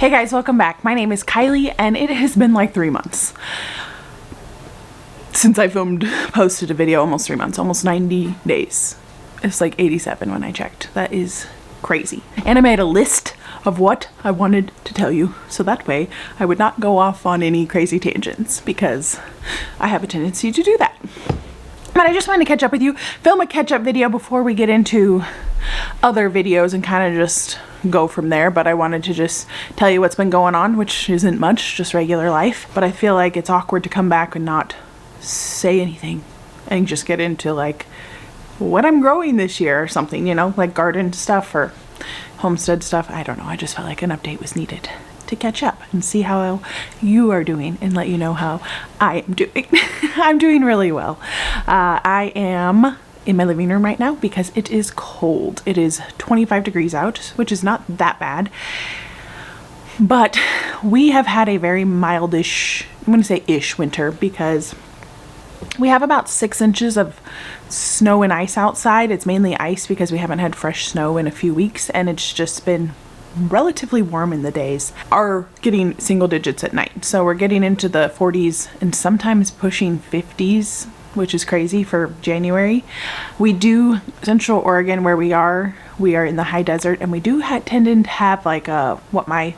Hey guys, welcome back. My name is Kylie and it has been like 3 months since I posted a video. Almost 3 months, almost 90 days. It's like 87 when I checked. That is crazy. And I made a list of what I wanted to tell you so that way I would not go off on any crazy tangents because I have a tendency to do that. But I just wanted to catch up with you, film a catch-up video before we get into other videos and kind of just go from there. But I wanted to just tell you what's been going on, which isn't much, just regular life. But I feel like it's awkward to come back and not say anything and just get into like what I'm growing this year or something, you know, like garden stuff or homestead stuff. I don't know. I just felt like an update was needed to catch up and see how you are doing and let you know how I am doing. I'm doing really well. I am in my living room right now because it is cold. It is 25 degrees out, which is not that bad. But we have had a very mildish, I'm going to say ish winter because we have about 6 inches of snow and ice outside. It's mainly ice because we haven't had fresh snow in a few weeks, and it's just been relatively warm in the days. Are getting single digits at night. So we're getting into the 40s and sometimes pushing 50s, which is crazy for January. We do, Central Oregon where we are in the high desert, and we do tend to have like what my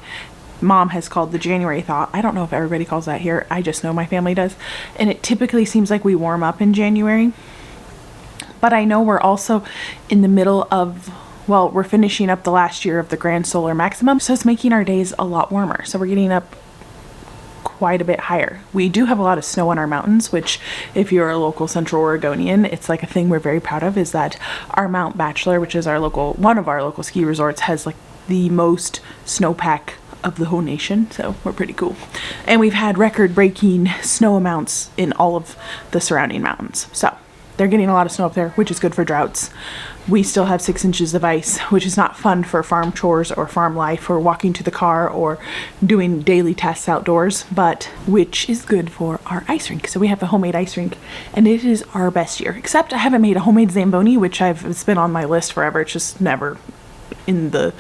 mom has called the January thaw. I don't know if everybody calls that here. I just know my family does. And it typically seems like we warm up in January. But I know we're also in the middle of, well, we're finishing up the last year of the grand solar maximum, so it's making our days a lot warmer. So we're getting up quite a bit higher. We do have a lot of snow on our mountains, which if you're a local Central Oregonian, it's like a thing we're very proud of, is that our Mount Bachelor, which is one of our local ski resorts, has like the most snowpack of the whole nation. So we're pretty cool. And we've had record-breaking snow amounts in all of the surrounding mountains. So they're getting a lot of snow up there, which is good for droughts. We still have 6 inches of ice, which is not fun for farm chores or farm life or walking to the car or doing daily tasks outdoors, but which is good for our ice rink. So we have a homemade ice rink and it is our best year, except I haven't made a homemade Zamboni, which it's been on my list forever. It's just never in the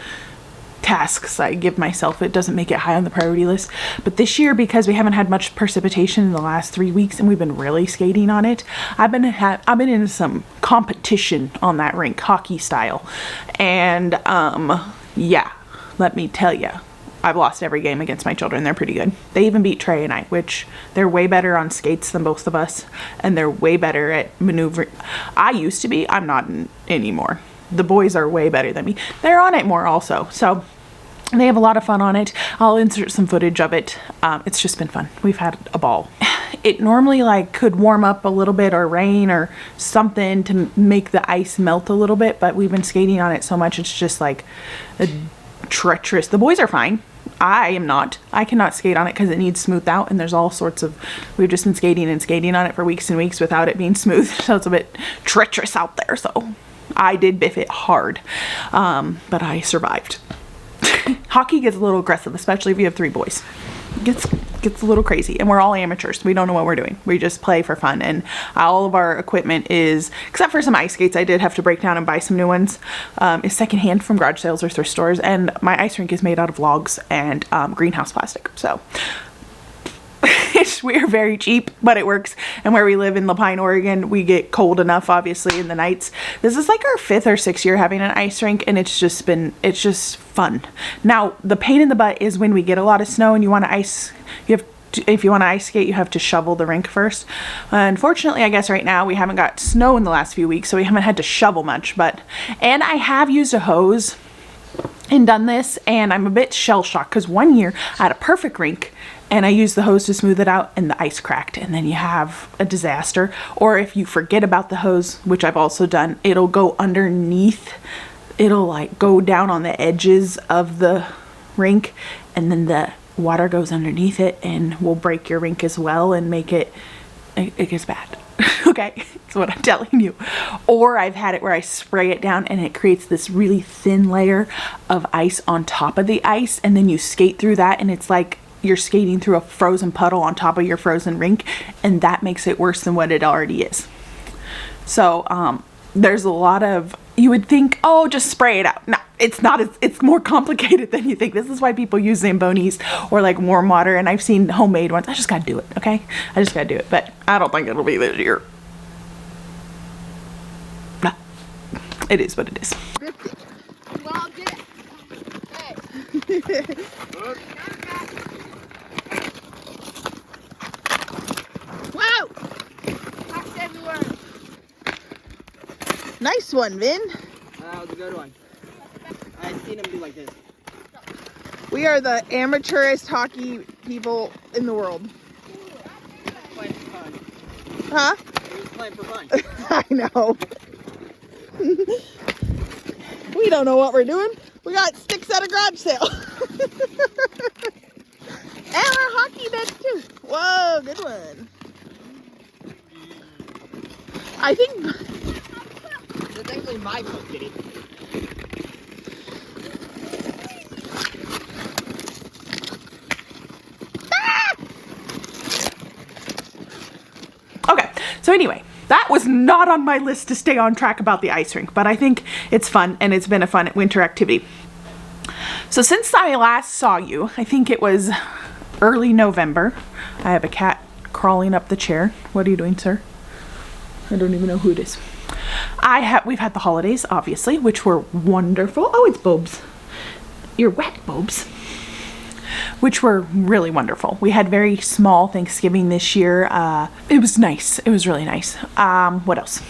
tasks I give myself. It doesn't make it high on the priority list. But this year, because we haven't had much precipitation in the last 3 weeks and we've been really skating on it, I've been in some competition on that rink, hockey style. And yeah, let me tell you, I've lost every game against my children. They're pretty good. They even beat Trey and I, which they're way better on skates than both of us, and they're way better at maneuvering. I used to be, I'm not anymore. The boys are way better than me. They're on it more also. So they have a lot of fun on it. I'll insert some footage of it. It's just been fun. We've had a ball. It normally like could warm up a little bit or rain or something to make the ice melt a little bit, but we've been skating on it so much it's just like a treacherous. The boys are fine. I am not. I cannot skate on it because it needs smoothed out, and there's all sorts of, we've just been skating on it for weeks and weeks without it being smooth. So it's a bit treacherous out there. So I did biff it hard, but I survived. Hockey gets a little aggressive, especially if you have 3 boys. Gets a little crazy, and we're all amateurs. We don't know what we're doing. We just play for fun, and all of our equipment is, except for some ice skates I did have to break down and buy some new ones, is secondhand from garage sales or thrift stores, and my ice rink is made out of logs and greenhouse plastic. So we're very cheap, but it works. And where we live in Lapine, Oregon, we get cold enough, obviously, in the nights. This is like our 5th or 6th year having an ice rink, and it's just fun. Now, the pain in the butt is when we get a lot of snow and you want to ice, if you want to ice skate, you have to shovel the rink first. Unfortunately, I guess right now we haven't got snow in the last few weeks, so we haven't had to shovel much, and I have used a hose and done this, and I'm a bit shell-shocked because one year I had a perfect rink and I used the hose to smooth it out and the ice cracked, and then you have a disaster. Or if you forget about the hose, which I've also done, it'll go underneath, it'll like go down on the edges of the rink, and then the water goes underneath it and will break your rink as well and make it gets bad. Okay, that's what I'm telling you. Or I've had it where I spray it down and it creates this really thin layer of ice on top of the ice, and then you skate through that and it's like you're skating through a frozen puddle on top of your frozen rink, and that makes it worse than what it already is. So there's a lot of you would think, oh, just spray it out. No, it's not. It's more complicated than you think. This is why people use Zambonis or like warm water, and I've seen homemade ones. I just gotta do it, okay? I just gotta do it, but I don't think it'll be this year. No, it is what it is. Well, I'll get it. Hey. Wow! Rocks everywhere. Nice one, Vin. That was a good one. I've seen him do like this. We are the amateurist hockey people in the world. Playing for fun. Huh? He was playing for fun. I know. We don't know what we're doing. We got sticks at a garage sale. And our hockey nets too. Whoa, good one. I think... It's actually my boat, Kitty. Okay, so anyway, that was not on my list to stay on track about the ice rink, but I think it's fun and it's been a fun winter activity. So since I last saw you, I think it was early November. I have a cat crawling up the chair. What are you doing, sir? I don't even know who it is. We've had the holidays, obviously, which were wonderful. Oh, it's Bobs. You're wet, Bobs. Which were really wonderful. We had very small Thanksgiving this year. It was nice. It was really nice. What else?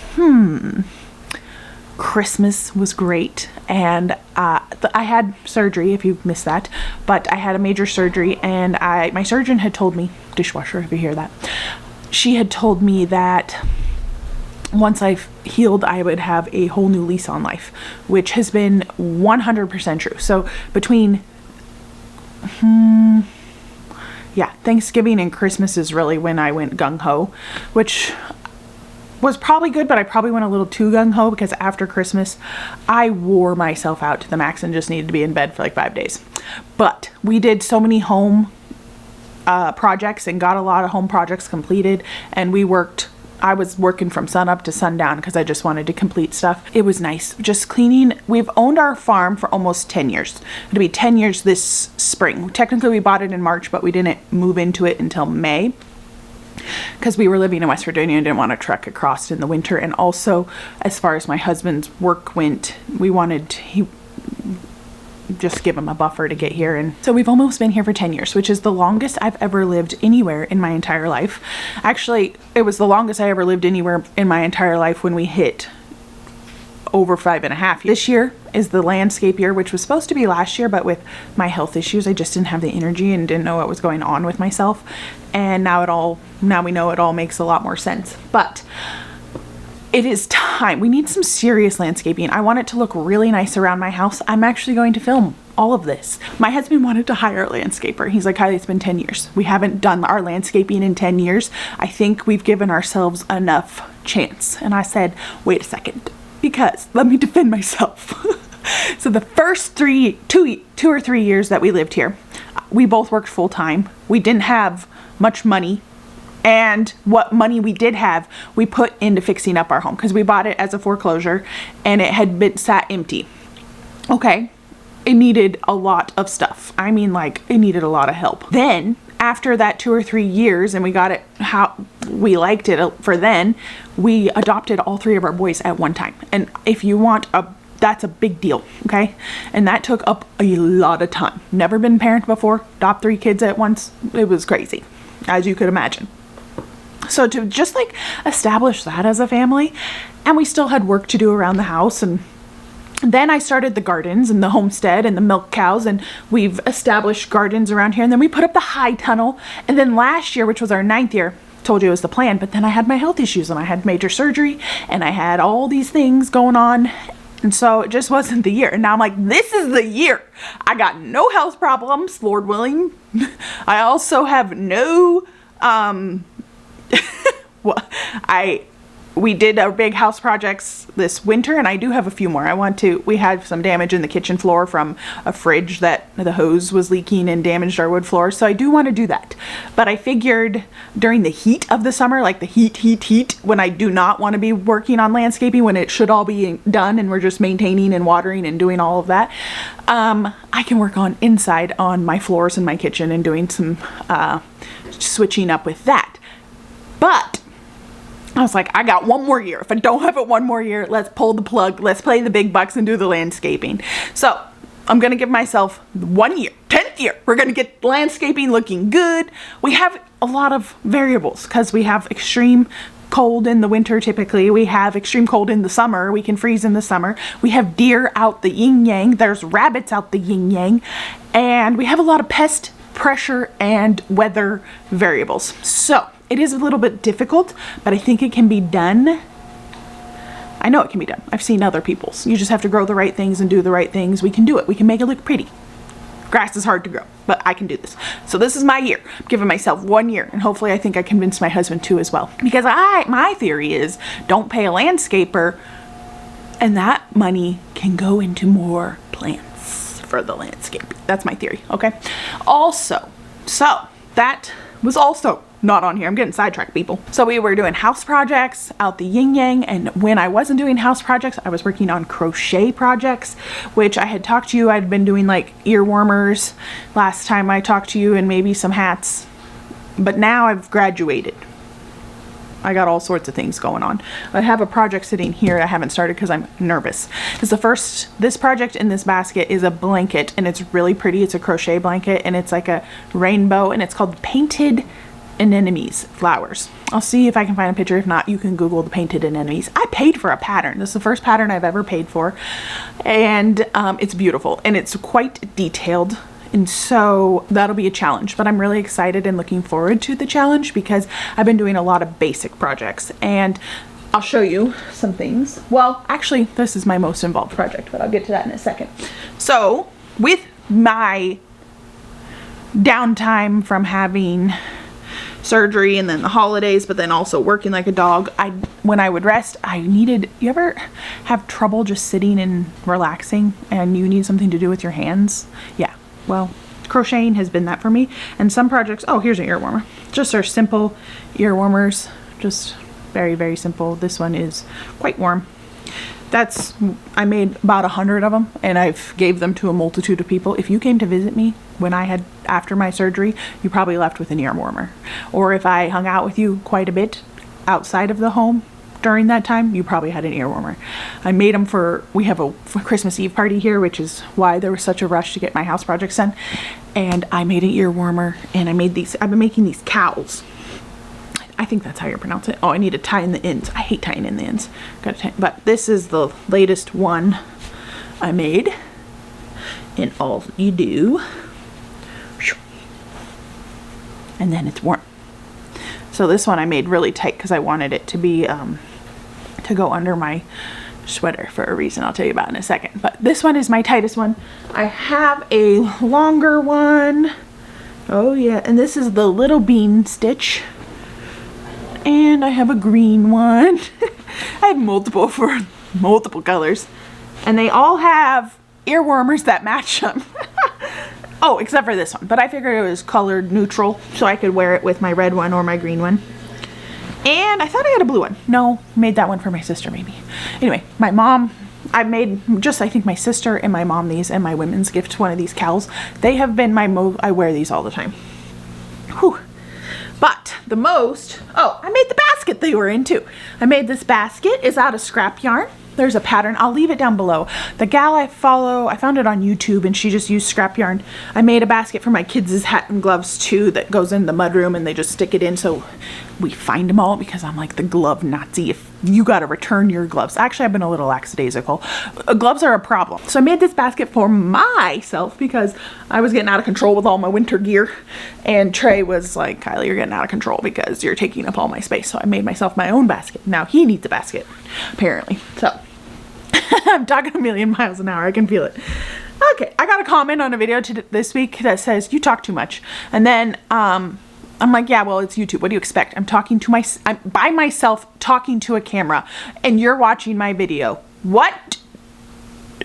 Christmas was great, and I had surgery, if you missed that, but I had a major surgery, and my surgeon had told me, dishwasher if you hear that, she had told me that once I've healed, I would have a whole new lease on life, which has been 100% true. So between Thanksgiving and Christmas is really when I went gung-ho, which was probably good, but I probably went a little too gung-ho because after Christmas, I wore myself out to the max and just needed to be in bed for like 5 days. But we did so many home projects and got a lot of home projects completed, and I was working from sun up to sundown because I just wanted to complete stuff. It was nice. Just cleaning. We've owned our farm for almost 10 years. It'll be 10 years this spring. Technically, we bought it in March, but we didn't move into it until May because we were living in West Virginia and didn't want to trek across in the winter. And also, as far as my husband's work went, just give him a buffer to get here. And so we've almost been here for 10 years, which is the longest I've ever lived anywhere in my entire life. Actually, it was the longest I ever lived anywhere in my entire life when we hit over 5.5 years. This year is the landscape year, which was supposed to be last year, but with my health issues, I just didn't have the energy and didn't know what was going on with myself. And now we know it all makes a lot more sense. But it is time. We need some serious landscaping. I want it to look really nice around my house. I'm actually going to film all of this. My husband wanted to hire a landscaper. He's like, Kylie, it's been 10 years. We haven't done our landscaping in 10 years. I think we've given ourselves enough chance. And I said, wait a second, because let me defend myself. So the first two or 3 years that we lived here, we both worked full time. We didn't have much money. And what money we did have, we put into fixing up our home because we bought it as a foreclosure and it had been sat empty. Okay, it needed a lot of stuff. I mean, like, it needed a lot of help. Then, after that 2 or 3 years and we got it how we liked it for then, we adopted all 3 of our boys at one time. And if you want that's a big deal, okay? And that took up a lot of time. Never been a parent before, adopt 3 kids at once. It was crazy, as you could imagine. So to just like establish that as a family, and we still had work to do around the house, and then I started the gardens and the homestead and the milk cows, and we've established gardens around here, and then we put up the high tunnel, and then last year, which was our 9th year, told you it was the plan, but then I had my health issues and I had major surgery and I had all these things going on, and so it just wasn't the year. And now I'm like, this is the year. I got no health problems, Lord willing. I also have no we did our big house projects this winter, and I do have a few more. We had some damage in the kitchen floor from a fridge that the hose was leaking and damaged our wood floor, so I do want to do that. But I figured during the heat of the summer, like the heat, when I do not want to be working on landscaping, when it should all be done and we're just maintaining and watering and doing all of that, I can work on inside on my floors in my kitchen and doing some switching up with that. But I was like, I got one more year. If I don't have it one more year, let's pull the plug. Let's play the big bucks and do the landscaping. So I'm going to give myself 1 year, 10th year. We're going to get landscaping looking good. We have a lot of variables because we have extreme cold in the winter typically. We have extreme cold in the summer. We can freeze in the summer. We have deer out the yin yang. There's rabbits out the yin yang. And we have a lot of pest pressure and weather variables. So it is a little bit difficult, but I think it can be done. I know it can be done. I've seen other people's. You just have to grow the right things and do the right things. We can do it. We can make it look pretty. Grass is hard to grow, but I can do this. So this is my year. I'm giving myself 1 year, and hopefully I think I convinced my husband too as well. Because my theory is don't pay a landscaper, and that money can go into more plants for the landscaping. That's my theory, okay? Also, so that was also not on here. I'm getting sidetracked, people. So we were doing house projects out the yin yang, and when I wasn't doing house projects, I was working on crochet projects, which I had talked to you. I'd been doing like ear warmers last time I talked to you, and maybe some hats. But now I've graduated. I got all sorts of things going on. I have a project sitting here I haven't started because I'm nervous. This project in this basket is a blanket, and it's really pretty. It's a crochet blanket, and it's like a rainbow, and it's called Painted Anemones flowers. I'll see if I can find a picture. If not, you can Google the Painted Anemones. I paid for a pattern. This is the first pattern I've ever paid for, and it's beautiful, and it's quite detailed. And so that'll be a challenge, but I'm really excited and looking forward to the challenge because I've been doing a lot of basic projects, and I'll show you some things. Well, actually, this is my most involved project, but I'll get to that in a second. So with my downtime from having surgery and then the holidays, but then also working like a dog, when I would rest, you ever have trouble just sitting and relaxing and you need something to do with your hands? Yeah. Well, crocheting has been that for me. And some projects, oh, here's an ear warmer. Just our simple ear warmers. Just very, very simple. This one is quite warm. I made about 100 of them, and I've gave them to a multitude of people. If you came to visit me after my surgery, you probably left with an ear warmer. Or if I hung out with you quite a bit outside of the home during that time, you probably had an ear warmer. I made them we have a Christmas Eve party here, which is why there was such a rush to get my house projects done. And I made an ear warmer, and I've been making these cowls. I think that's how you pronounce it. Oh, I need to tie in the ends. I hate tying in the ends. But this is the latest one I made. And all you do, and then it's warm. So this one I made really tight because I wanted it to be to go under my sweater for a reason I'll tell you about in a second. But this one is my tightest one. I have a longer one. Oh yeah, and this is the little bean stitch. And I have a green one. I have multiple for multiple colors. And they all have ear warmers that match them. Oh, except for this one. But I figured it was colored neutral, so I could wear it with my red one or my green one. And I thought I had a blue one. No, made that one for my sister maybe. Anyway, my mom, I made I think my sister and my mom these, and my women's gift one of these cowls. They have been I wear these all the time. Whew. But the I made the basket they were in too. I made this basket. It's out of scrap yarn. There's a pattern. I'll leave it down below. The gal I follow, I found it on YouTube, and she just used scrap yarn. I made a basket for my kids' hat and gloves too that goes in the mudroom, and they just stick it in so we find them all, because I'm like the glove Nazi. If you got to return your gloves. Actually, I've been a little lackadaisical. Gloves are a problem. So I made this basket for myself because I was getting out of control with all my winter gear. And Trey was like, Kylie, you're getting out of control because you're taking up all my space. So I made myself my own basket. Now he needs a basket, apparently. So I'm talking a million miles an hour. I can feel it. Okay, I got a comment on a video this week that says, you talk too much. And then I'm like, yeah, well, it's YouTube. What do you expect? I'm by myself talking to a camera and you're watching my video. What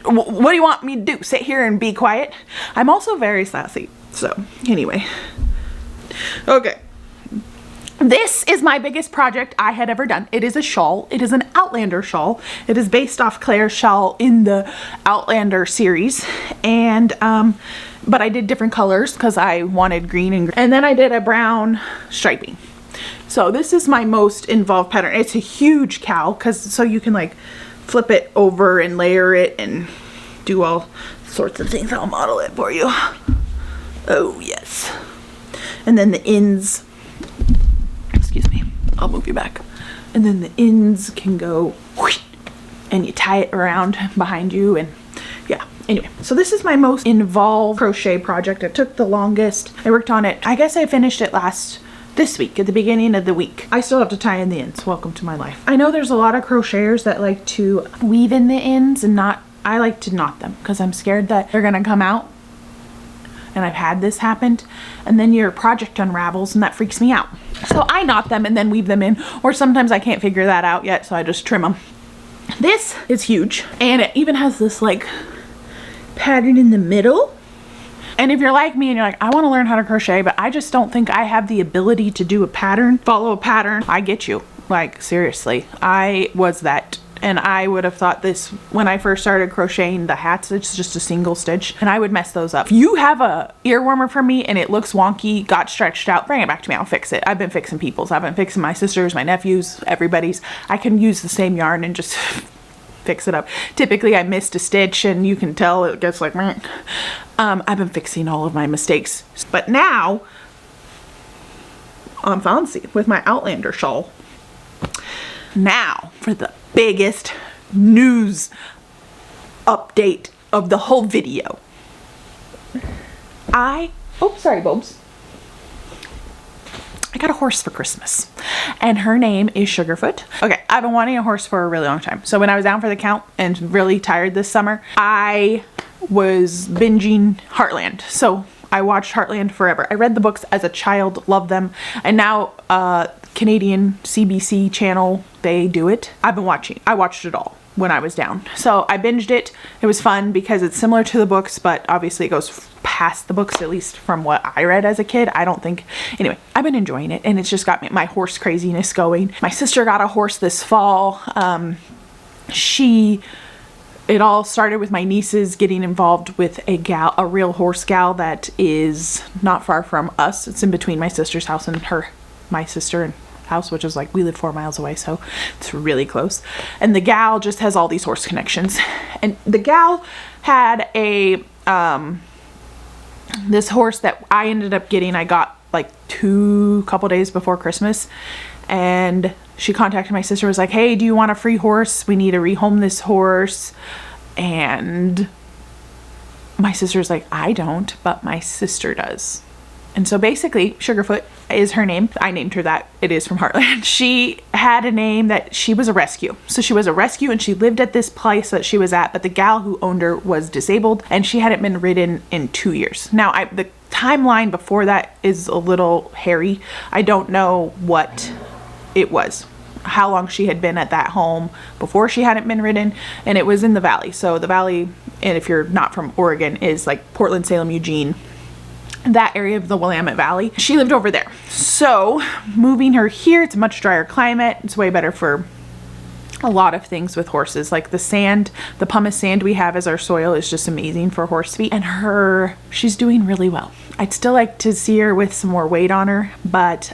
do you want me to do? Sit here and be quiet? I'm also very sassy. So anyway, okay. This is my biggest project I had ever done. It is a shawl. It is an Outlander shawl. It is based off Claire's shawl in the Outlander series. And, but I did different colors because I wanted green and then I did a brown striping. So this is my most involved pattern. It's a huge cowl so you can like flip it over and layer it and do all sorts of things. I'll model it for you. Oh yes. And then the ends, excuse me, I'll move you back. And then the ends can go whoosh, and you tie it around behind you, and yeah. Anyway, so this is my most involved crochet project. It took the longest. I worked on it. I guess I finished it this week, at the beginning of the week. I still have to tie in the ends. Welcome to my life. I know there's a lot of crocheters that like to weave in the ends and I like to knot them because I'm scared that they're gonna come out. And I've had this happen, and then your project unravels and that freaks me out. So I knot them and then weave them in, or sometimes I can't figure that out yet, so I just trim them. This is huge, and it even has this like pattern in the middle. And if you're like me and you're like, I want to learn how to crochet, but I just don't think I have the ability to do a pattern, follow a pattern, I get you. Like seriously, I was that. And I would have thought this when I first started crocheting the hats, it's just a single stitch, and I would mess those up. If you have a ear warmer for me and it looks wonky, got stretched out, bring it back to me, I'll fix it. I've been fixing people's. I've been fixing my sister's, my nephews, everybody's. I can use the same yarn and just fix it up. Typically I missed a stitch and you can tell it gets like, I've been fixing all of my mistakes. But now I'm fancy with my Outlander shawl. Now for the biggest news update of the whole video. Sorry, Bobs. I got a horse for Christmas and her name is Sugarfoot. Okay, I've been wanting a horse for a really long time. So when I was down for the count and really tired this summer, I was binging Heartland. So I watched Heartland forever. I read the books as a child, loved them, and now Canadian CBC channel, they do it. I've been watching. I watched it all when I was down. So I binged it. It was fun because it's similar to the books, but obviously it goes past the books, at least from what I read as a kid. I don't think, anyway, I've been enjoying it, and it's just got my horse craziness going. My sister got a horse this fall. It all started with my nieces getting involved with a real horse gal that is not far from us. It's in between my sister's house and my sister and house, which is like, we live 4 miles away, so it's really close. And the gal just has all these horse connections. And the gal had this horse that I ended up getting. I got like couple days before Christmas, and she contacted my sister, was like, hey, do you want a free horse? We need to rehome this horse. And my sister's like, I don't, but my sister does. And so basically Sugarfoot is her name. I named her that. It is from Heartland. She had a name that she was a rescue. So she was a rescue and she lived at this place that she was at, but the gal who owned her was disabled and she hadn't been ridden in 2 years. Now the timeline before that is a little hairy. I don't know what it was, how long she had been at that home before she hadn't been ridden, and it was in the valley. So the valley, and if you're not from Oregon, is like Portland, Salem, Eugene, that area of the Willamette Valley. She lived over there. So moving her here, it's a much drier climate. It's way better for a lot of things with horses. Like the sand, the pumice sand we have as our soil is just amazing for horse feet. And she's doing really well. I'd still like to see her with some more weight on her, but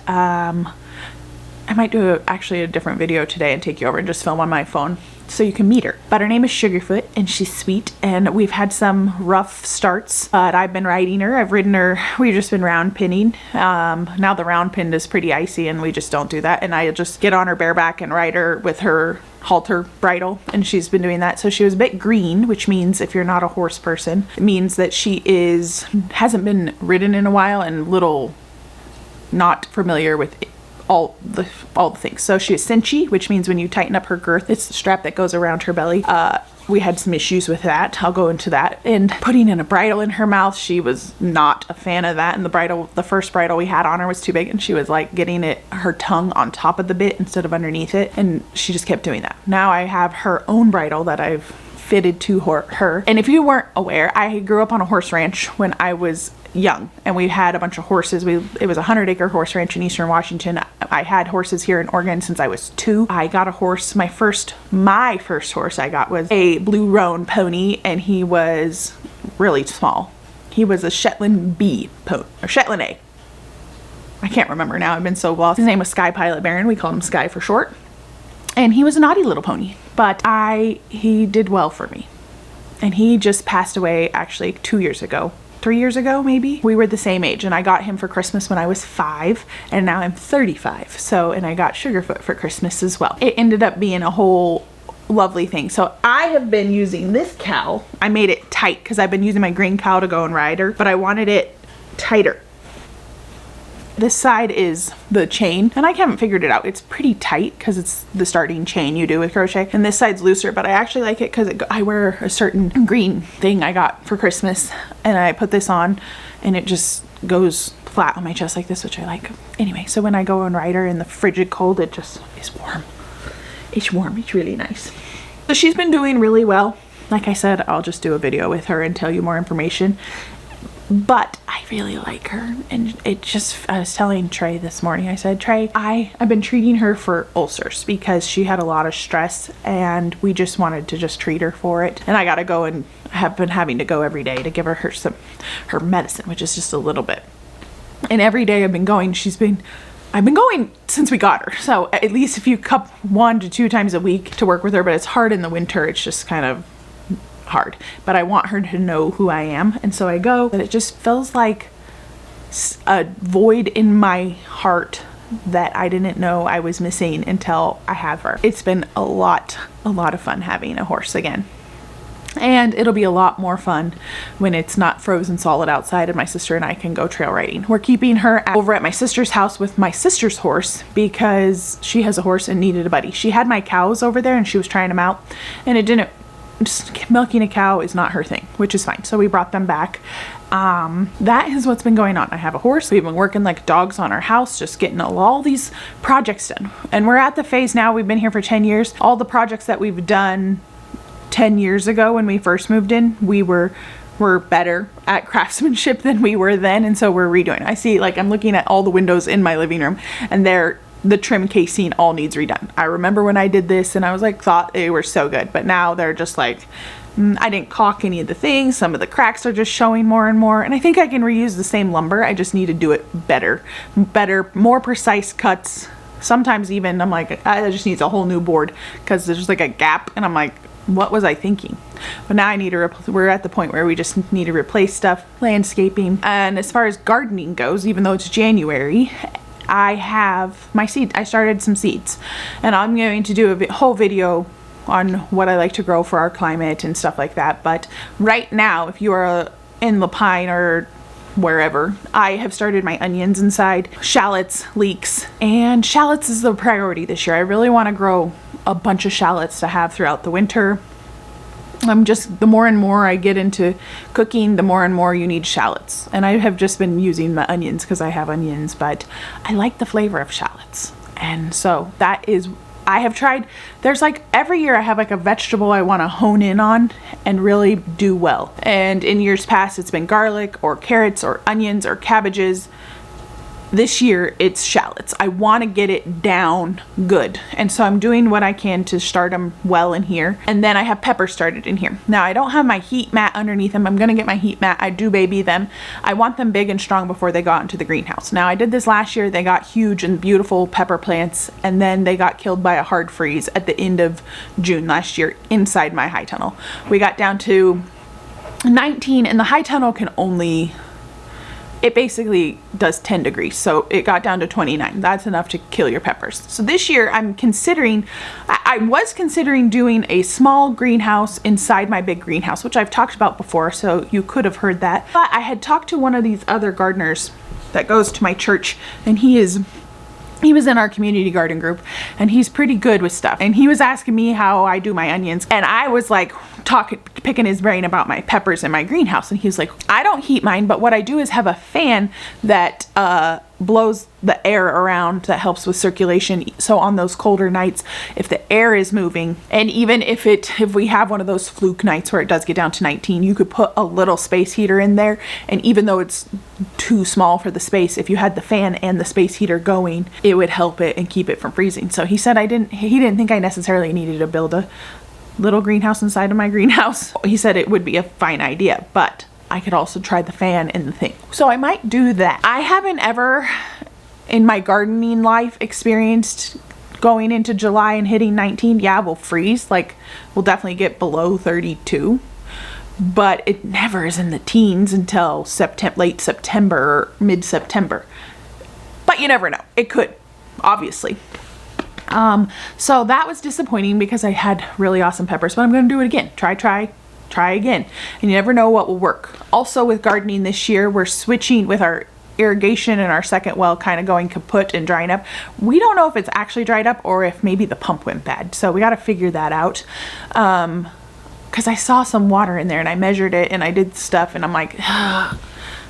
I might do actually a different video today and take you over and just film on my phone so you can meet her. But her name is Sugarfoot and she's sweet, and we've had some rough starts, but I've been riding her. I've ridden her. We've just been round pinning. Now the round pin is pretty icy and we just don't do that, and I just get on her bareback and ride her with her halter bridle, and she's been doing that. So she was a bit green, which means if you're not a horse person, it means that she hasn't been ridden in a while and not familiar with all the things. So she is cinchy, which means when you tighten up her girth, it's the strap that goes around her belly. we had some issues with that. I'll go into that. And putting in a bridle in her mouth, she was not a fan of that. And the first bridle we had on her was too big, and she was like getting her tongue on top of the bit instead of underneath it. And she just kept doing that. Now I have her own bridle that I've fitted to her. And if you weren't aware, I grew up on a horse ranch when I was young, and we had a bunch of horses. It was a 100-acre horse ranch in Eastern Washington. I had horses here in Oregon since I was 2. I got a horse. My first horse I got was a blue roan pony, and he was really small. He was a Shetland B pony, or Shetland A. I can't remember now. I've been so lost. His name was Sky Pilot Baron. We called him Sky for short. And he was a naughty little pony, but he did well for me. And he just passed away actually 2 years ago. 3 years ago, maybe. We were the same age, and I got him for Christmas when I was 5, and now I'm 35. So, and I got Sugarfoot for Christmas as well. It ended up being a whole lovely thing. So I have been using this cowl. I made it tight because I've been using my green cowl to go and ride her, but I wanted it tighter. This side is the chain, and I haven't figured it out. It's pretty tight because it's the starting chain you do with crochet, and this side's looser, but I actually like it because I wear a certain green thing I got for Christmas, and I put this on and it just goes flat on my chest like this, which I like. Anyway, so when I go and ride her in the frigid cold, it just is warm. It's warm. It's really nice. So she's been doing really well. Like I said, I'll just do a video with her and tell you more information. But I really like her, and I was telling Trey this morning, I said, Trey, I've been treating her for ulcers because she had a lot of stress, and we just wanted to just treat her for it. And I gotta go, and have been having to go every day to give her her medicine, which is just a little bit. And every day I've been going since we got her. So at least if you cup 1 to 2 times a week to work with her, but it's hard in the winter. It's just kind of hard, but I want her to know who I am, and so I go. But it just feels like a void in my heart that I didn't know I was missing until I have her. It's been a lot of fun having a horse again, and it'll be a lot more fun when it's not frozen solid outside and my sister and I can go trail riding. We're keeping her over at my sister's house with my sister's horse because she has a horse and needed a buddy. She had my cows over there and she was trying them out, and just milking a cow is not her thing, which is fine. So we brought them back. That is what's been going on. I have a horse. We've been working like dogs on our house, just getting all these projects done. And we're at the phase now, we've been here for 10 years. All the projects that we've done 10 years ago when we first moved in, we're better at craftsmanship than we were then. And so we're redoing. I see, like, I'm looking at all the windows in my living room, and the trim casing all needs redone. I remember when I did this and I was like, thought they were so good, but now they're just like, I didn't caulk any of the things. Some of the cracks are just showing more and more, and I think I can reuse the same lumber. I just need to do it better, more precise cuts. Sometimes even I'm like, it just needs a whole new board because there's like a gap, and I'm like, what was I thinking? But now we're at the point where we just need to replace stuff, landscaping. And as far as gardening goes, even though it's January, I have my seed. I started some seeds, and I'm going to do a whole video on what I like to grow for our climate and stuff like that. But right now, if you are in La Pine or wherever, I have started my onions inside, shallots, leeks, and shallots is the priority this year. I really want to grow a bunch of shallots to have throughout the winter. The more and more I get into cooking, the more and more you need shallots. And I have just been using the onions because I have onions, but I like the flavor of shallots. And so I have tried, there's like every year I have like a vegetable I want to hone in on and really do well. And in years past, it's been garlic or carrots or onions or cabbages. This year it's shallots. I want to get it down good, and so I'm doing what I can to start them well in here. And then I have peppers started in here. Now I don't have my heat mat underneath them. I'm gonna get my heat mat. I do baby them. I want them big and strong before they go out into the greenhouse. Now I did this last year. They got huge and beautiful pepper plants, and then they got killed by a hard freeze at the end of June last year inside my high tunnel. We got down to 19, and the high tunnel can only, it basically does 10 degrees. So it got down to 29. That's enough to kill your peppers. So this year I was considering doing a small greenhouse inside my big greenhouse, which I've talked about before, so you could have heard that. But I had talked to one of these other gardeners that goes to my church, and he was in our community garden group, and he's pretty good with stuff. And he was asking me how I do my onions, and I was like, picking his brain about my peppers in my greenhouse, and he was like, I don't heat mine, but what I do is have a fan that blows the air around, that helps with circulation. So on those colder nights, if the air is moving, and even if we have one of those fluke nights where it does get down to 19, you could put a little space heater in there, and even though it's too small for the space, if you had the fan and the space heater going, it would help it and keep it from freezing. So he said he didn't think I necessarily needed to build a little greenhouse inside of my greenhouse. He said it would be a fine idea, but I could also try the fan and the thing. So I might do that. I haven't ever in my gardening life experienced going into July and hitting 19. Yeah, we'll freeze, like we'll definitely get below 32, but it never is in the teens until late September or mid-September. But you never know, it could, obviously. So that was disappointing because I had really awesome peppers, but I'm going to do it again. Try again. And you never know what will work. Also with gardening this year, we're switching with our irrigation and our second well kind of going kaput and drying up. We don't know if it's actually dried up or if maybe the pump went bad. So we got to figure that out. Cause I saw some water in there and I measured it and I did stuff and I'm like,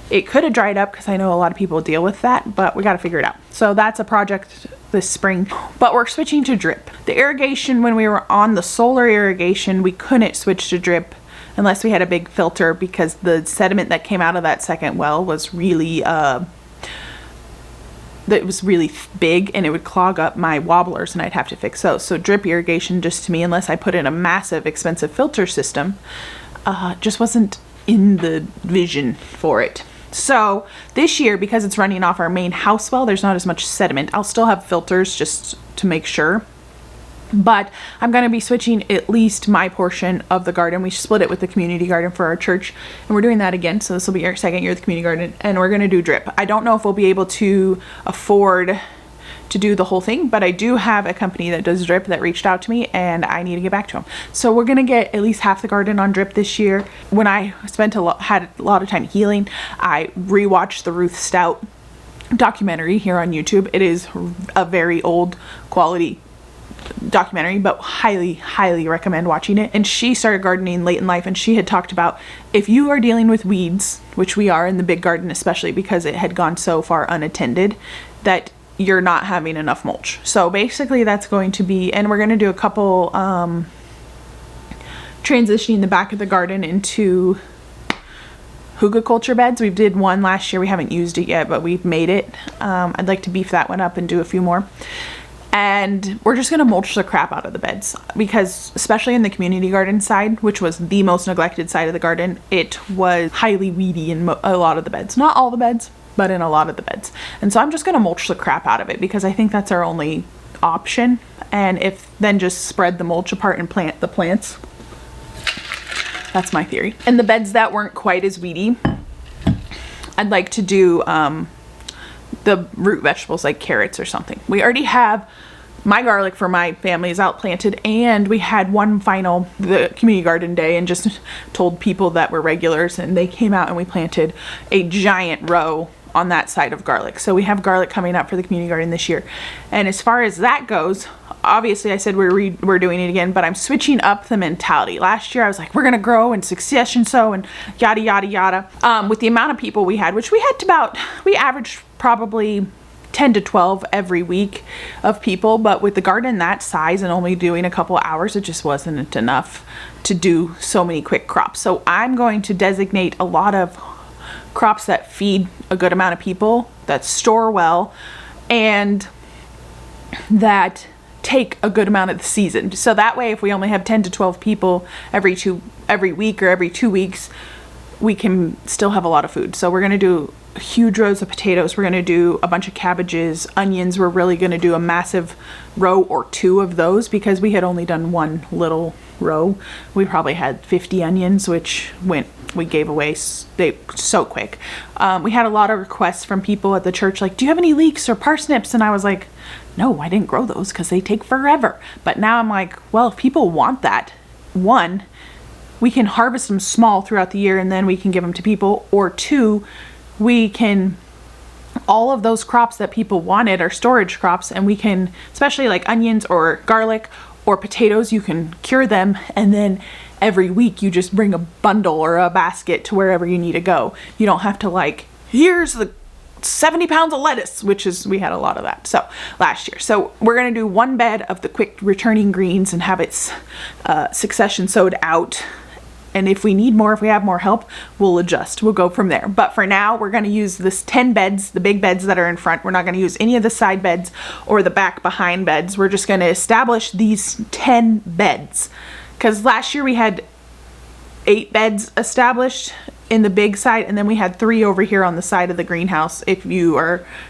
it could have dried up because I know a lot of people deal with that, but we got to figure it out. So that's a project this spring, but we're switching to drip. The irrigation, when we were on the solar irrigation, we couldn't switch to drip unless we had a big filter because the sediment that came out of that second well was really big and it would clog up my wobblers and I'd have to fix those. So drip irrigation, just to me, unless I put in a massive expensive filter system, just wasn't in the vision for it. So this year, because it's running off our main house well, there's not as much sediment. I'll still have filters just to make sure, but I'm going to be switching at least my portion of the garden. We split it with the community garden for our church, and we're doing that again. So this will be our second year of the community garden, and we're going to do drip. I don't know if we'll be able to afford to do the whole thing, but I do have a company that does drip that reached out to me and I need to get back to them. So we're going to get at least half the garden on drip this year. When I had a lot of time healing, I rewatched the Ruth Stout documentary here on YouTube. It is a very old quality documentary, but highly recommend watching it. And she started gardening late in life, and she had talked about if you are dealing with weeds, which we are in the big garden, especially because it had gone so far unattended, that you're not having enough mulch. So basically that's going to be, and we're going to do a couple transitioning the back of the garden into hugelkultur beds. We did one last year. We haven't used it yet, but we've made it. I'd like to beef that one up and do a few more. And we're just going to mulch the crap out of the beds because, especially in the community garden side, which was the most neglected side of the garden, it was highly weedy in a lot of the beds. Not all the beds, but in a lot of the beds. And so I'm just going to mulch the crap out of it because I think that's our only option. And if then just spread the mulch apart and plant the plants. That's my theory. And the beds that weren't quite as weedy, I'd like to do the root vegetables like carrots or something. We already have my garlic for my family is out planted, and we had one final the community garden day and just told people that were regulars, and they came out and we planted a giant row on that side of garlic. So we have garlic coming up for the community garden this year. And as far as that goes, obviously I said we're doing it again, but I'm switching up the mentality. Last year I was like, we're gonna grow in succession sow and yada yada yada. With the amount of people we had, which we averaged probably 10 to 12 every week of people, but with the garden that size and only doing a couple hours, it just wasn't enough to do so many quick crops. So I'm going to designate a lot of crops that feed a good amount of people, that store well, and that take a good amount of the season. So that way, if we only have 10 to 12 people every week or every 2 weeks, we can still have a lot of food. So we're going to do huge rows of potatoes. We're going to do a bunch of cabbages, onions. We're really going to do a massive row or two of those because we had only done one little row. We probably had 50 onions, which we gave away so quick. We had a lot of requests from people at the church like, do you have any leeks or parsnips? And I was like, no, I didn't grow those because they take forever. But now I'm like, well, if people want that, one, we can harvest them small throughout the year and then we can give them to people, or two, we can, all of those crops that people wanted are storage crops, and we can, especially like onions or garlic or potatoes, you can cure them and then every week you just bring a bundle or a basket to wherever you need to go. You don't have to like, here's the 70 pounds of lettuce, which is, we had a lot of that so last year. So we're gonna do one bed of the quick returning greens and have its succession sowed out. And if we need more, if we have more help, we'll adjust. We'll go from there. But for now, we're going to use this 10 beds, the big beds that are in front. We're not going to use any of the side beds or the back behind beds. We're just going to establish these 10 beds. Because last year we had 8 beds established in the big side, and then we had 3 over here on the side of the greenhouse, if you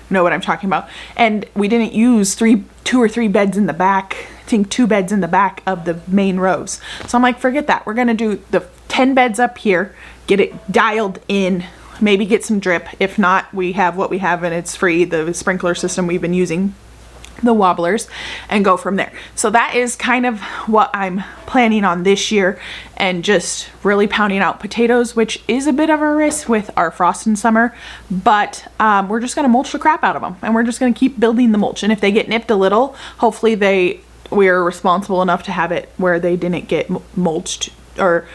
know what I'm talking about. And we didn't use 2 or 3 beds in the back. I think 2 beds in the back of the main rows. So I'm like, forget that. We're gonna do the 10 beds up here, get it dialed in, maybe get some drip. If not, we have what we have and it's free, the sprinkler system we've been using, the wobblers, and go from there. So that is kind of what I'm planning on this year, and just really pounding out potatoes, which is a bit of a risk with our frost in summer, but we're just gonna mulch the crap out of them, and we're just gonna keep building the mulch. And if they get nipped a little, hopefully we're responsible enough to have it where they didn't get mulched or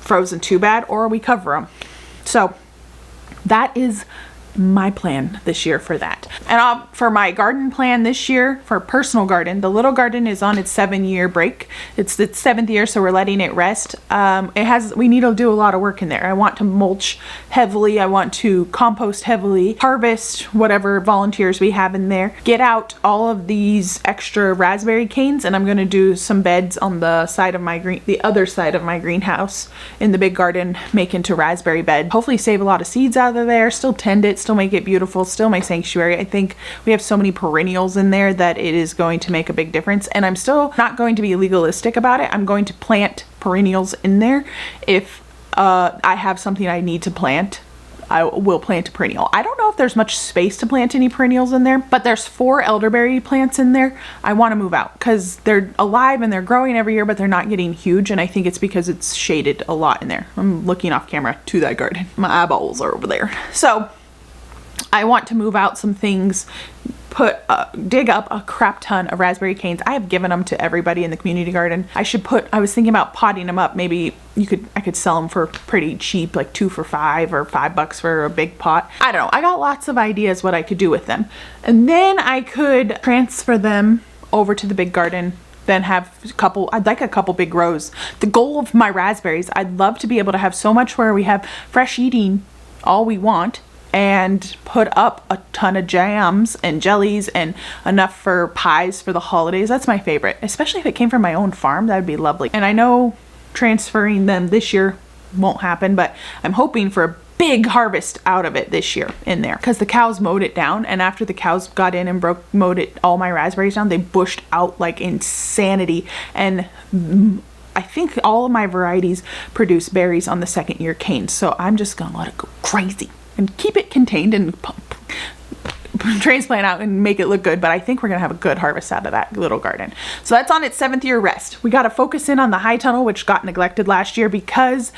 frozen too bad, or we cover them. So that is my plan this year for that. And for my garden plan this year, for personal garden, the little garden is on its 7-year break. It's its 7th year, so we're letting it rest. We need to do a lot of work in there. I want to mulch heavily. I want to compost heavily, harvest whatever volunteers we have in there, get out all of these extra raspberry canes, and I'm going to do some beds on the side of the other side of my greenhouse in the big garden, make into raspberry bed. Hopefully save a lot of seeds out of there, still tend it, still make it beautiful, still my sanctuary. I think we have so many perennials in there that it is going to make a big difference, and I'm still not going to be legalistic about it. I'm going to plant perennials in there. If I have something I need to plant, I will plant a perennial. I don't know if there's much space to plant any perennials in there, but there's 4 elderberry plants in there. I want to move out because they're alive and they're growing every year, but they're not getting huge, and I think it's because it's shaded a lot in there. I'm looking off camera to that garden. My eyeballs are over there. So I want to move out some things, dig up a crap ton of raspberry canes. I have given them to everybody in the community garden. I was thinking about potting them up. Maybe I could sell them for pretty cheap, like 2 for $5 or $5 for a big pot. I don't know. I got lots of ideas what I could do with them. And then I could transfer them over to the big garden, then have I'd like a couple big rows. The goal of my raspberries, I'd love to be able to have so much where we have fresh eating all we want, and put up a ton of jams and jellies and enough for pies for the holidays. That's my favorite, especially if it came from my own farm. That would be lovely. And I know transferring them this year won't happen, but I'm hoping for a big harvest out of it this year in there, because the cows mowed it down, and after the cows got in and mowed all my raspberries down, they bushed out like insanity. And I think all of my varieties produce berries on the 2nd year canes, so I'm just gonna let it go crazy and keep it contained and transplant out and make it look good. But I think we're gonna have a good harvest out of that little garden. So that's on its 7th year rest. We got to focus in on the high tunnel, which got neglected last year because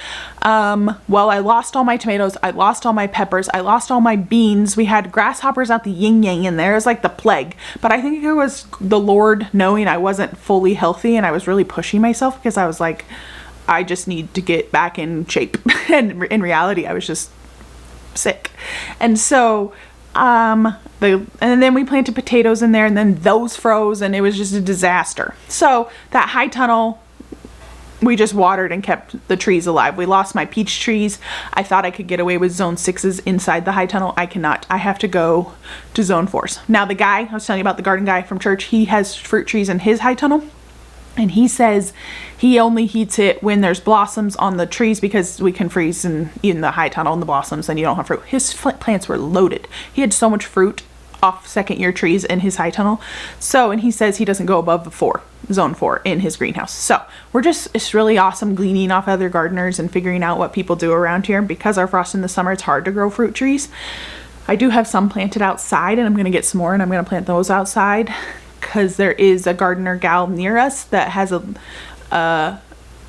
well, I lost all my tomatoes, I lost all my peppers, I lost all my beans. We had grasshoppers out the yin yang in there. It was like the plague. But I think it was the Lord knowing I wasn't fully healthy, and I was really pushing myself because I was like, I just need to get back in shape. And in reality, I was just sick. And so and then we planted potatoes in there, and then those froze, and it was just a disaster. So that high tunnel, we just watered and kept the trees alive. We lost my peach trees. I thought I could get away with zone 6s inside the high tunnel. I cannot. I have to go to zone 4s. Now the guy I was telling you about, the garden guy from church, he has fruit trees in his high tunnel. And he says he only heats it when there's blossoms on the trees, because we can freeze in the high tunnel and the blossoms and you don't have fruit. His plants were loaded. He had so much fruit off 2nd year trees in his high tunnel. So, and he says he doesn't go above the zone 4 in his greenhouse. So it's really awesome gleaning off other gardeners and figuring out what people do around here. Because our frost in the summer, it's hard to grow fruit trees. I do have some planted outside, and I'm going to get some more, and I'm going to plant those outside, because there is a gardener gal near us that has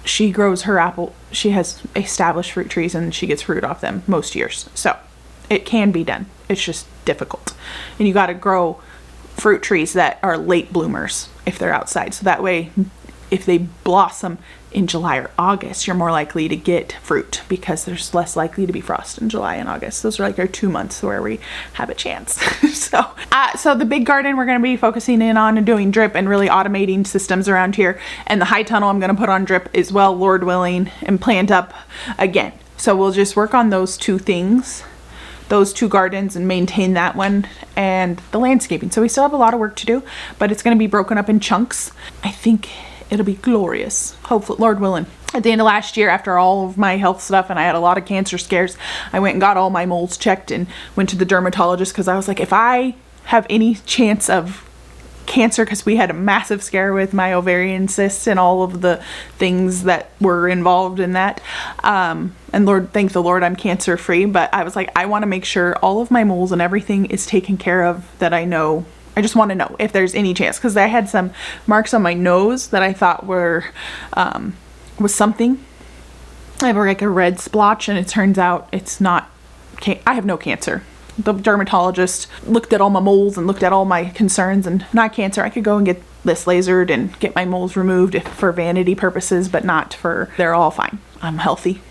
she grows her apple. She has established fruit trees, and she gets fruit off them most years. So it can be done. It's just difficult. And you got to grow fruit trees that are late bloomers if they're outside. So that way if they blossom in July or August, you're more likely to get fruit because there's less likely to be frost in July and August. Those are like our 2 months where we have a chance. So the big garden we're going to be focusing in on and doing drip and really automating systems around here. And the high tunnel I'm going to put on drip as well, Lord willing, and plant up again. So we'll just work on those 2 things, those 2 gardens, and maintain that one and the landscaping. So we still have a lot of work to do, but it's going to be broken up in chunks. I think it'll be glorious, hopefully, Lord willing. At the end of last year, after all of my health stuff and I had a lot of cancer scares, I went and got all my moles checked and went to the dermatologist because I was like, if I have any chance of cancer, because we had a massive scare with my ovarian cysts and all of the things that were involved in that, and thank the Lord I'm cancer free, but I was like, I want to make sure all of my moles and everything is taken care of, that I know. I just want to know if there's any chance, because I had some marks on my nose that I thought were was something. I have like a red splotch, and it turns out it's not. I have no cancer. The dermatologist looked at all my moles and looked at all my concerns, and not cancer. I could go and get this lasered and get my moles removed if for vanity purposes, but not for. They're all fine. I'm healthy.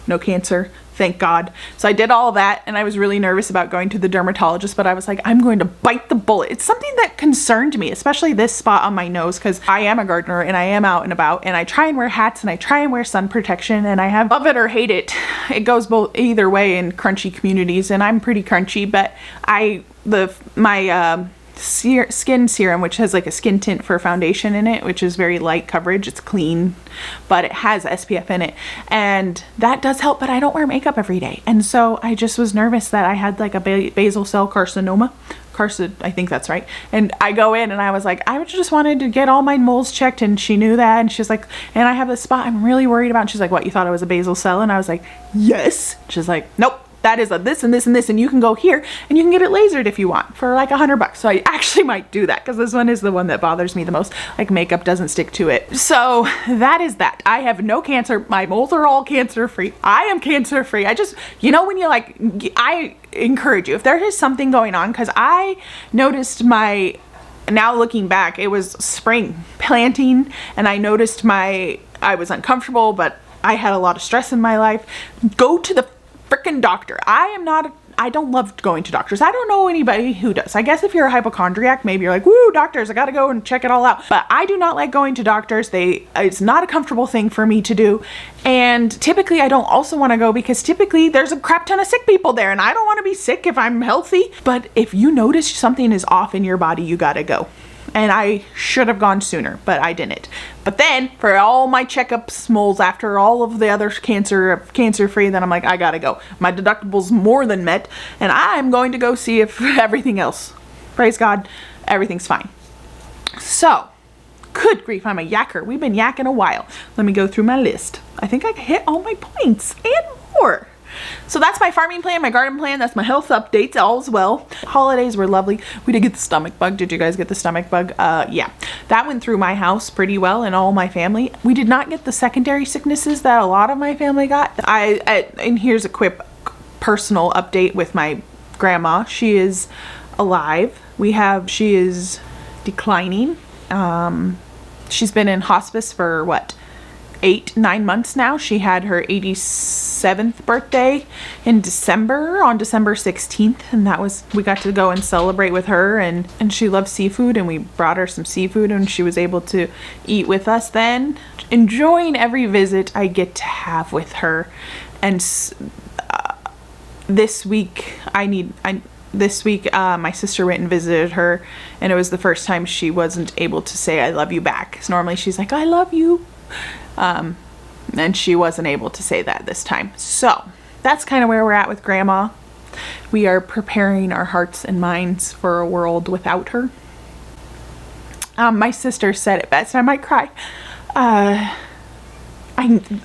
No cancer. Thank God. So I did all that, and I was really nervous about going to the dermatologist, but I was like, I'm going to bite the bullet. It's something that concerned me, especially this spot on my nose, because I am a gardener and I am out and about, and I try and wear hats and I try and wear sun protection, and I have love it or hate it. It goes both either way in crunchy communities, and I'm pretty crunchy, but my skin serum, which has like a skin tint for foundation in it, which is very light coverage. It's clean, but it has SPF in it, and that does help, but I don't wear makeup every day. And so I just was nervous that I had like a basal cell carcinoma. I think that's right. And I go in and I was like, I just wanted to get all my moles checked, and she knew that, and she's like, and I have this spot I'm really worried about. And she's like, what, you thought it was a basal cell? And I was like, yes. She's like, nope. That is a this and this and this, and you can go here and you can get it lasered if you want for like $100. So I actually might do that, because this one is the one that bothers me the most. Like, makeup doesn't stick to it. So that is that. I have no cancer. My moles are all cancer free. I am cancer free. I just, when you like, I encourage you, if there is something going on, because I noticed now looking back, it was spring planting, and I noticed I was uncomfortable, but I had a lot of stress in my life. Go to the freaking doctor. I don't love going to doctors. I don't know anybody who does. I guess if you're a hypochondriac, maybe you're like, woo, doctors, I gotta go and check it all out. But I do not like going to doctors. It's not a comfortable thing for me to do. And typically I don't also want to go, because typically there's a crap ton of sick people there, and I don't want to be sick if I'm healthy. But if you notice something is off in your body, you gotta go. And I should have gone sooner, but I didn't. But then for all my checkups, moles, after all of the other cancer free, then I'm like, I gotta go. My deductible's more than met, and I'm going to go see if everything else, praise God, everything's fine. So, good grief, I'm a yakker. We've been yakking a while. Let me go through my list. I think I hit all my points and more. So that's my farming plan, my garden plan. That's my health updates, all's well. Holidays were lovely. We did get the stomach bug. Did you guys get the stomach bug? Yeah, that went through my house pretty well, and all my family. We did not get the secondary sicknesses that a lot of my family got. And here's a quick personal update with my grandma. She is alive. She is declining. She's been in hospice for what? 8-9 months now. She had her 87th birthday in December, on December 16th, and we got to go and celebrate with her, and she loves seafood, and we brought her some seafood, and she was able to eat with us then, enjoying every visit I get to have with her. And this week my sister went and visited her, and it was the first time she wasn't able to say I love you back, because normally she's like, I love you. And she wasn't able to say that this time. So that's kind of where we're at with Grandma. We are preparing our hearts and minds for a world without her. My sister said it best. I might cry.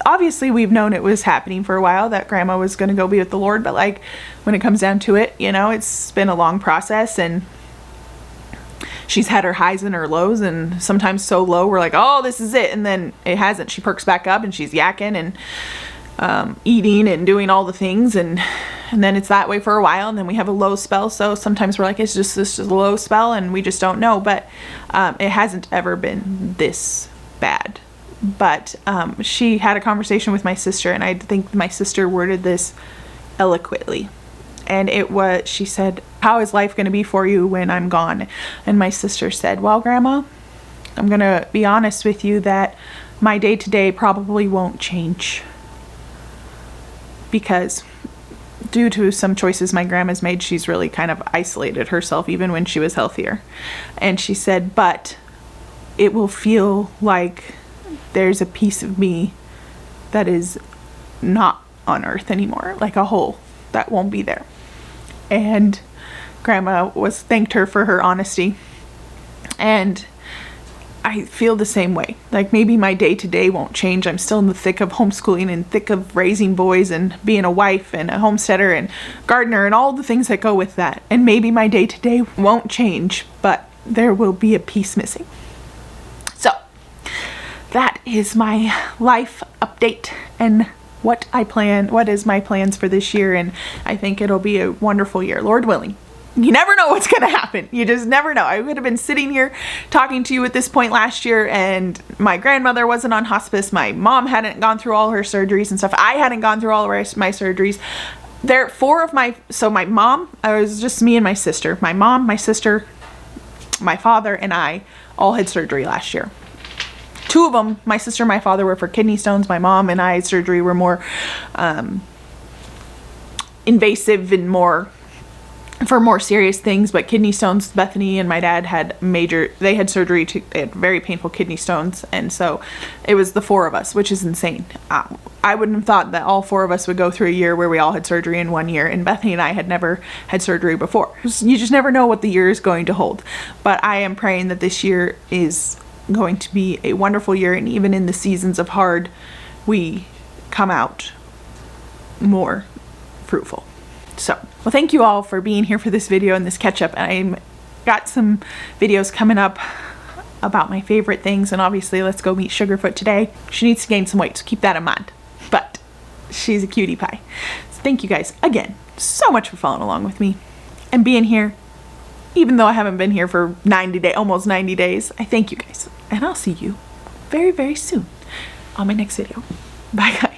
Obviously we've known it was happening for a while, that Grandma was going to go be with the Lord, but like when it comes down to it, it's been a long process, and she's had her highs and her lows, and sometimes so low we're like, oh, this is it, and then it hasn't. She perks back up and she's yakking and eating and doing all the things, and then it's that way for a while, and then we have a low spell. So sometimes we're like, it's just this is a low spell, and we just don't know. But it hasn't ever been this bad. But she had a conversation with my sister, and I think my sister worded this eloquently. And it was, she said, how is life going to be for you when I'm gone? And my sister said, well, Grandma, I'm going to be honest with you that my day-to-day probably won't change. Because due to some choices my grandma's made, she's really kind of isolated herself even when she was healthier. And she said, but it will feel like there's a piece of me that is not on earth anymore, like a hole that won't be there. And Grandma thanked her for her honesty. And I feel the same way. Like maybe my day-to-day won't change. I'm still in the thick of homeschooling and thick of raising boys and being a wife and a homesteader and gardener and all the things that go with that. And maybe my day-to-day won't change, but there will be a piece missing. So that is my life update and what is my plans for this year. And I think it'll be a wonderful year, Lord willing. You never know what's going to happen. You just never know. I would have been sitting here talking to you at this point last year, and my grandmother wasn't on hospice. My mom hadn't gone through all her surgeries and stuff. I hadn't gone through all of my surgeries. My mom, it was just me and my sister. My mom, my sister, my father, and I all had surgery last year. 2 of them, my sister and my father, were for kidney stones. My mom and I's surgery were more invasive and for more serious things, but kidney stones, Bethany and my dad had surgery they had very painful kidney stones, and so it was the 4 of us, which is insane. I wouldn't have thought that all 4 of us would go through a year where we all had surgery in 1 year, and Bethany and I had never had surgery before. You just never know what the year is going to hold, but I am praying that this year is going to be a wonderful year, and even in the seasons of hard, we come out more fruitful. So, well, thank you all for being here for this video and this catch-up. I've got some videos coming up about my favorite things, and obviously let's go meet Sugarfoot today. She needs to gain some weight, so keep that in mind. But she's a cutie pie. So thank you guys again so much for following along with me and being here. Even though I haven't been here for almost 90 days, I thank you guys. And I'll see you very, very soon on my next video. Bye, guys.